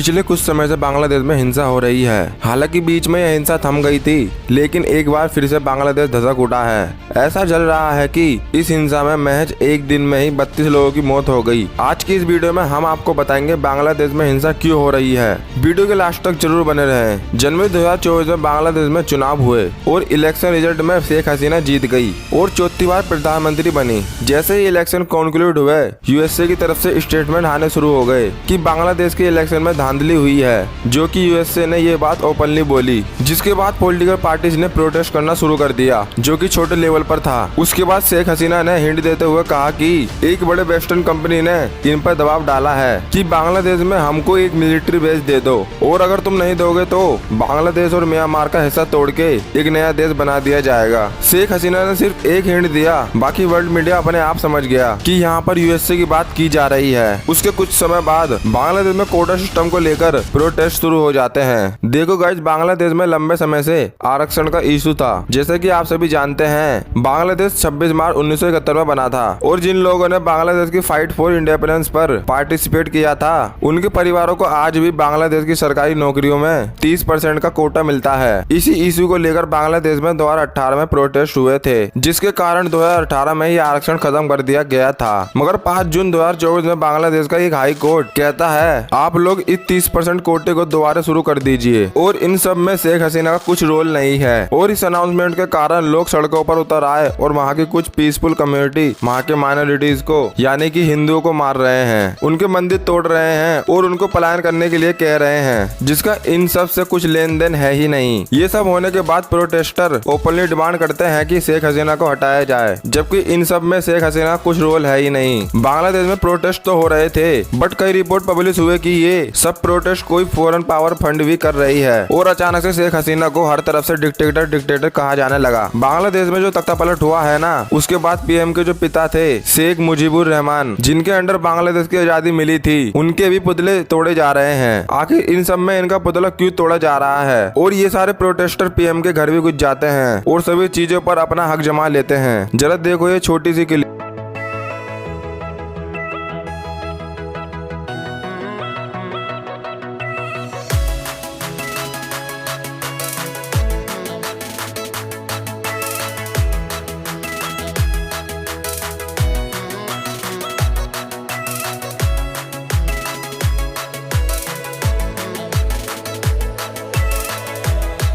पिछले कुछ समय से बांग्लादेश में हिंसा हो रही है। हालांकि बीच में यह हिंसा थम गई थी, लेकिन एक बार फिर से बांग्लादेश धधक उठा है। ऐसा चल रहा है कि इस हिंसा में महज एक दिन में ही 32 लोगों की मौत हो गई। आज की इस वीडियो में हम आपको बताएंगे बांग्लादेश में हिंसा क्यों हो रही है। वीडियो के लास्ट तक जरूर बने रहें। जनवरी 2024 में बांग्लादेश में चुनाव हुए और इलेक्शन रिजल्ट में शेख हसीना जीत गई और चौथी बार प्रधानमंत्री बनी। जैसे ही इलेक्शन कंक्लूड हुए, यूएसए की तरफ से स्टेटमेंट आने शुरू हो गए कि बांग्लादेश के इलेक्शन में धांधली हुई है, जो कि यूएसए ने ये बात ओपनली बोली। जिसके बाद पॉलिटिकल पार्टीज ने प्रोटेस्ट करना शुरू कर दिया, जो कि छोटे लेवल पर था। उसके बाद शेख हसीना ने हिंट देते हुए कहा कि एक बड़े वेस्टर्न कंपनी ने इन पर दबाव डाला है कि बांग्लादेश में हमको एक मिलिट्री बेस दे दो, और अगर तुम नहीं दोगे तो बांग्लादेश और म्यांमार का हिस्सा तोड़ के एक नया देश बना दिया जाएगा। शेख हसीना ने सिर्फ एक हिंट दिया, बाकी वर्ल्ड मीडिया अपने आप समझ गया कि यहाँ पर यूएसए की बात की जा रही है। उसके कुछ समय बाद बांग्लादेश में कोटा सिस्टम को लेकर प्रोटेस्ट शुरू हो जाते हैं। देखो गाइस, बांग्लादेश में लंबे समय से आरक्षण का इशू था। जैसे कि आप सभी जानते हैं, बांग्लादेश 26 मार्च 1971 में बना था, और जिन लोगों ने बांग्लादेश की फाइट फॉर इंडिपेंडेंस पर पार्टिसिपेट किया था, उनके परिवारों को आज भी बांग्लादेश की सरकारी नौकरियों में 30% का कोटा मिलता है। इसी इशू को लेकर बांग्लादेश में 2018 में प्रोटेस्ट हुए थे, जिसके कारण 2018 में ही आरक्षण खत्म कर दिया गया था। मगर 5 जून 2024 में बांग्लादेश का एक हाई कोर्ट कहता है आप लोग इस 30% कोटे को दोबारा शुरू कर दीजिए, और इन सब में शेख हसीना का कुछ रोल नहीं है। और इस अनाउंसमेंट के कारण लोग सड़कों पर उतर आए और वहाँ की कुछ पीसफुल कम्युनिटी वहाँ के माइनॉरिटीज को, यानी कि हिंदुओं को मार रहे हैं, उनके मंदिर तोड़ रहे हैं और उनको पलायन करने के लिए कह रहे हैं, जिसका इन सब से कुछ लेन देन है ही नहीं। ये सब होने के बाद प्रोटेस्टर ओपनली डिमांड करते हैं कि शेख हसीना को हटाया जाए, जबकि इन सब में शेख हसीना कुछ रोल है ही नहीं। बांग्लादेश में प्रोटेस्ट तो हो रहे थे, बट कई रिपोर्ट पब्लिश हुए कि ये सब प्रोटेस्ट कोई फॉरेन पावर फंड भी कर रही है, और अचानक से शेख हसीना को हर तरफ से डिक्टेटर कहा जाने लगा। बांग्लादेश में जो तख्ता पलट हुआ है ना, उसके बाद पीएम के जो पिता थे शेख मुजीबुर रहमान, जिनके अंडर बांग्लादेश की आजादी मिली थी, उनके भी पुतले तोड़े जा रहे हैं। आखिर इन सब में इनका पुतला क्यों तोड़ा जा रहा है? और ये सारे प्रोटेस्टर पीएम के घर भी घुस जाते हैं और सभी चीजों पर अपना हक जमा लेते हैं। जरा देखो ये छोटी सी क्लिप।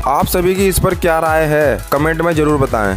आप सभी की इस पर क्या राय है, कमेंट में जरूर बताएं।